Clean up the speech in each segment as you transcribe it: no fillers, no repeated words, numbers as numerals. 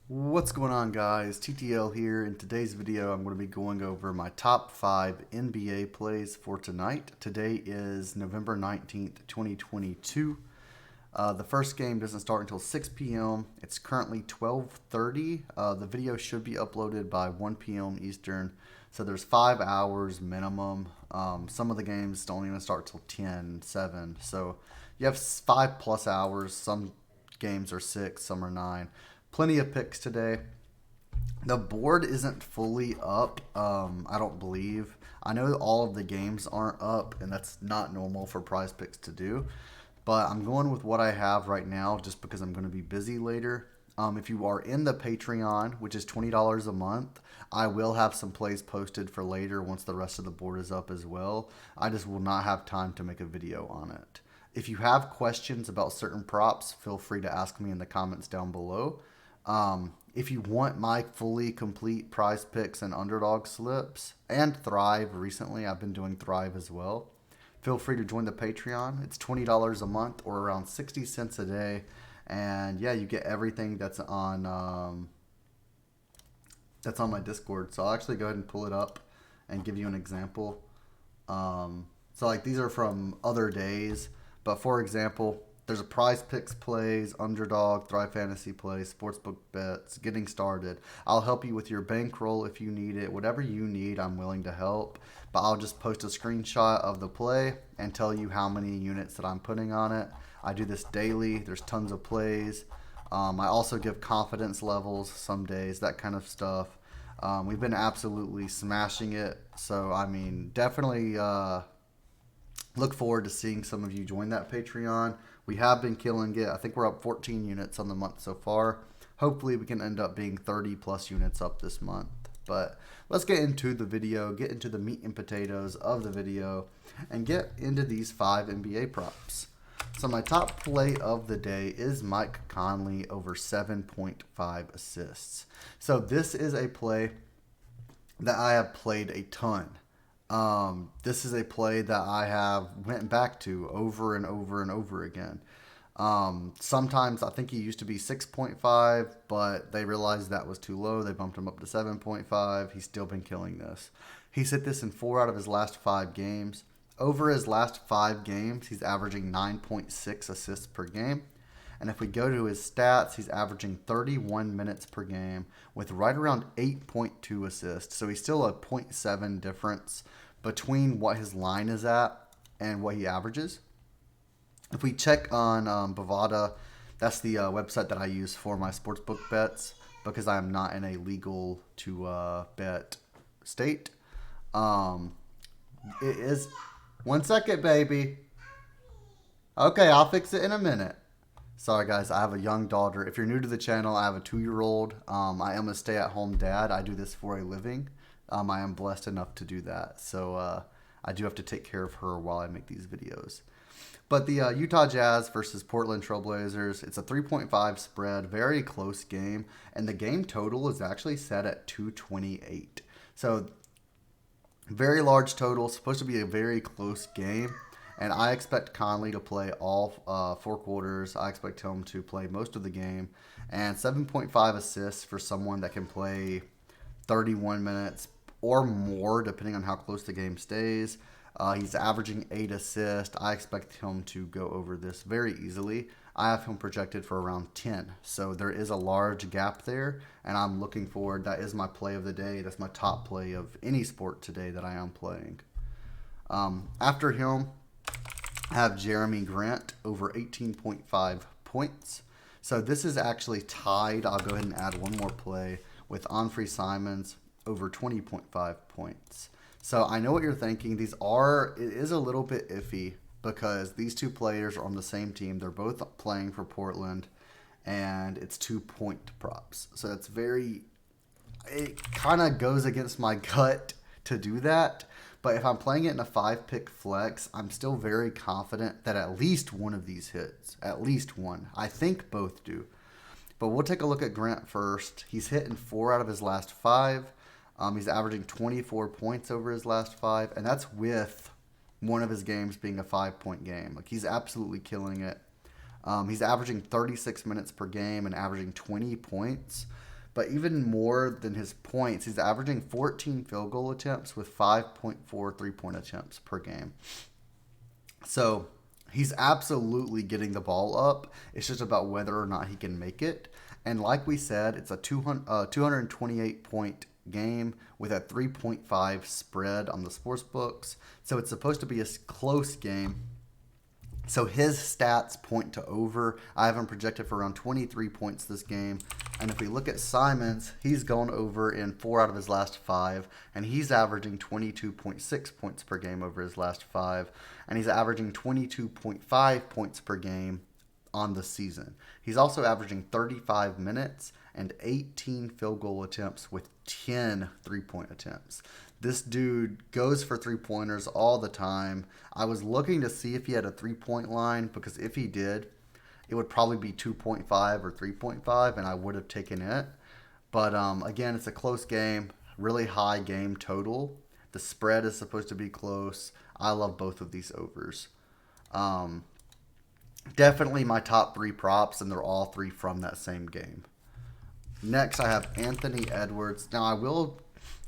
What's going on, guys? TTL here. In today's video, I'm going to be going over my top 5 NBA plays for tonight. Today is November 19th, 2022. The first game doesn't start until 6 p.m. It's currently 12:30. The video should be uploaded by 1 p.m. Eastern, so there's 5 hours minimum. Some of the games don't even start till 10, 7. So you have 5+ hours. Some games are 6, some are 9. Plenty of picks today. The board isn't fully up, I don't believe. I know all of the games aren't up, and that's not normal for Prize Picks to do. But I'm going with what I have right now just because I'm going to be busy later. If you are in the Patreon, which is $20 a month, I will have some plays posted for later once the rest of the board is up as well. I just will not have time to make a video on it. If you have questions about certain props, feel free to ask me in the comments down below. If you want my fully complete Prize Picks and Underdog slips and Thrive recently, I've been doing Thrive as well. Feel free to join the Patreon. It's $20 a month or around 60 cents a day. And yeah, you get everything that's on my Discord. So I'll actually go ahead and pull it up and give you an example. So like these are from other days, but for example, there's a Prize Picks plays, Underdog, Thrive Fantasy plays, Sportsbook bets, getting started. I'll help you with your bankroll if you need it. Whatever you need, I'm willing to help. But I'll just post a screenshot of the play and tell you how many units that I'm putting on it. I do this daily. There's tons of plays. I also give confidence levels some days, that kind of stuff. We've been absolutely smashing it. So, I mean, definitely look forward to seeing some of you join that Patreon. We have been killing it. I think we're up 14 units on the month so far. Hopefully we can end up being 30 plus units up this month. But let's get into the video, get into the meat and potatoes of the video, and get into these 5 NBA props. So my top play of the day is Mike Conley over 7.5 assists. So this is a play that I have played a ton. This is a play that I have went back to over and over and over again. Sometimes I think he used to be 6.5, but they realized that was too low. They bumped him up to 7.5. He's still been killing this. He's hit this in 4 out of his last 5 games. Over his last 5 games, he's averaging 9.6 assists per game. And if we go to his stats, he's averaging 31 minutes per game with right around 8.2 assists. So he's still a 0.7 difference between what his line is at and what he averages. If we check on Bovada, that's the website that I use for my sportsbook bets because I am not in a legal to bet state. It is... One second, baby. Okay, I'll fix it in a minute. Sorry, guys. I have a young daughter. If you're new to the channel, I have a 2-year-old. I am a stay-at-home dad. I do this for a living. I am blessed enough to do that. So I do have to take care of her while I make these videos. But the Utah Jazz versus Portland Trailblazers, it's a 3.5 spread, very close game. And the game total is actually set at 228. So very large total, supposed to be a very close game. And I expect Conley to play all 4 quarters. I expect him to play most of the game. And 7.5 assists for someone that can play 31 minutes or more, depending on how close the game stays. He's averaging 8 assists. I expect him to go over this very easily. I have him projected for around 10. So there is a large gap there, and I'm looking forward. That is my play of the day. That's my top play of any sport today that I am playing. After him, I have Jeremy Grant over 18.5 points. So this is actually tied. I'll go ahead and add one more play with Onfree Simons over 20.5 points. So I know what you're thinking. It is a little bit iffy because these 2 players are on the same team. They're both playing for Portland, and it's 2-point props. So it kind of goes against my gut to do that. But if I'm playing it in a 5-pick flex, I'm still very confident that at least one of these hits. At least one. I think both do. But we'll take a look at Grant first. He's hit in 4 out of his last 5. He's averaging 24 points over his last 5. And that's with one of his games being a 5-point game. Like, he's absolutely killing it. He's averaging 36 minutes per game and averaging 20 points. But even more than his points, he's averaging 14 field goal attempts with 5.4 3-point attempts per game. So he's absolutely getting the ball up. It's just about whether or not he can make it. And like we said, it's a 228-point game with a 3.5 spread on the sports books. So it's supposed to be a close game. So his stats point to over. I have him projected for around 23 points this game. And if we look at Simons, he's gone over in 4 out of his last 5. And he's averaging 22.6 points per game over his last 5. And he's averaging 22.5 points per game on the season. He's also averaging 35 minutes and 18 field goal attempts with 10 3-point attempts. This dude goes for 3-pointers all the time. I was looking to see if he had a 3-point line, because if he did, it would probably be 2.5 or 3.5, and I would have taken it. But again, it's a close game, really high game total. The spread is supposed to be close. I love both of these overs. Definitely my top 3 props, and they're all 3 from that same game. Next, I have Anthony Edwards. Now, I will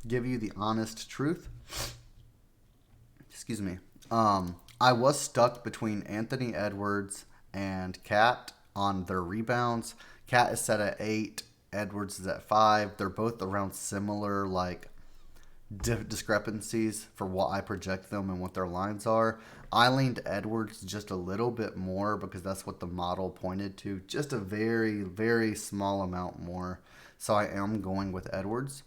give you the honest truth. Excuse me. I was stuck between Anthony Edwards and Cat on their rebounds. Cat is set at 8. Edwards is at 5. They're both around similar discrepancies for what I project them and what their lines are. I leaned Edwards just a little bit more because that's what the model pointed to. Just a very, very small amount more. So I am going with Edwards.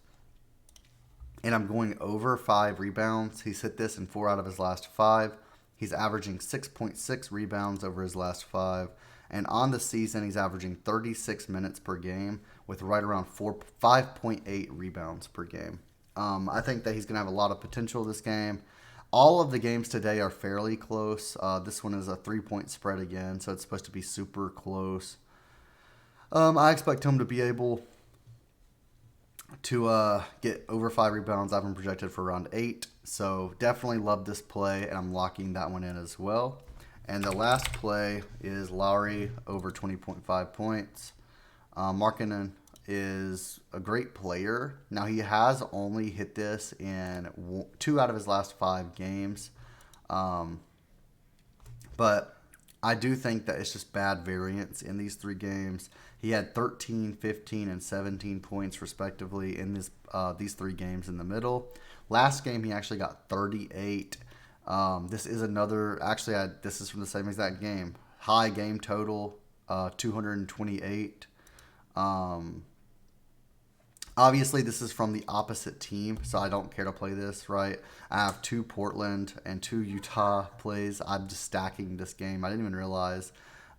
And I'm going over 5 rebounds. He's hit this in 4 out of his last 5. He's averaging 6.6 rebounds over his last 5. And on the season, he's averaging 36 minutes per game with right around 5.8 rebounds per game. I think that he's going to have a lot of potential this game. All of the games today are fairly close. This one is a 3-point spread again, so it's supposed to be super close. I expect him to be able to get over 5 rebounds. I've been projected for around 8. So definitely love this play, and I'm locking that one in as well. And the last play is Lauri over 20.5 points. Markkanen is a great player. Now, he has only hit this in 2 out of his last 5 games. But I do think that it's just bad variance in these 3 games. He had 13, 15, and 17 points, respectively, in these 3 games in the middle. Last game, he actually got 38. This is another, actually, this is from the same exact game. High game total, 228. Obviously, this is from the opposite team, so I don't care to play this, right? I have 2 Portland and 2 Utah plays. I'm just stacking this game. I didn't even realize.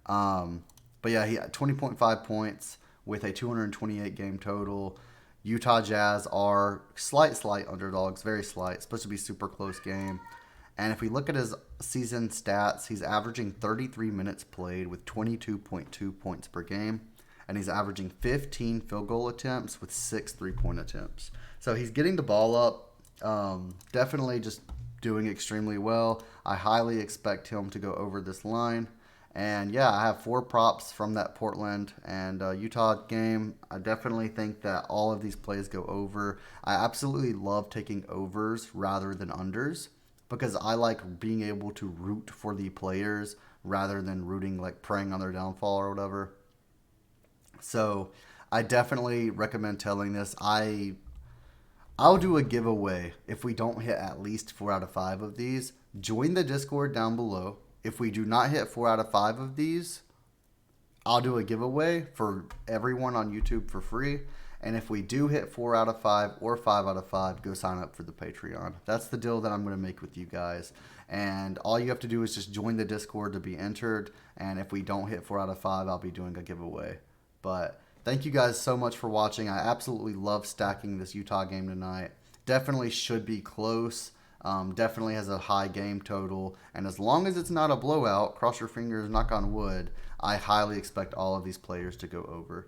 But yeah, he had 20.5 points with a 228 game total. Utah Jazz are slight underdogs, very slight. It's supposed to be a super close game. And if we look at his season stats, he's averaging 33 minutes played with 22.2 points per game. And he's averaging 15 field goal attempts with 6 3-point attempts. So he's getting the ball up. Definitely just doing extremely well. I highly expect him to go over this line. And yeah, I have 4 props from that Portland and Utah game. I definitely think that all of these plays go over. I absolutely love taking overs rather than unders because I like being able to root for the players rather than preying on their downfall or whatever. So I definitely recommend telling this. I'll do a giveaway if we don't hit at least 4 out of 5 of these. Join the Discord down below. If we do not hit 4 out of 5 of these, I'll do a giveaway for everyone on YouTube for free. And if we do hit 4 out of 5 or 5 out of 5, go sign up for the Patreon. That's the deal that I'm going to make with you guys. And all you have to do is just join the Discord to be entered. And if we don't hit 4 out of 5, I'll be doing a giveaway. But thank you guys so much for watching. I absolutely love stacking this Utah game tonight. Definitely should be close. Definitely has a high game total. And as long as it's not a blowout, cross your fingers, knock on wood, I highly expect all of these players to go over.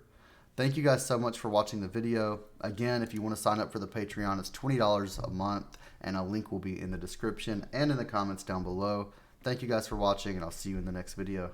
Thank you guys so much for watching the video. Again, if you want to sign up for the Patreon, it's $20 a month, and a link will be in the description and in the comments down below. Thank you guys for watching, and I'll see you in the next video.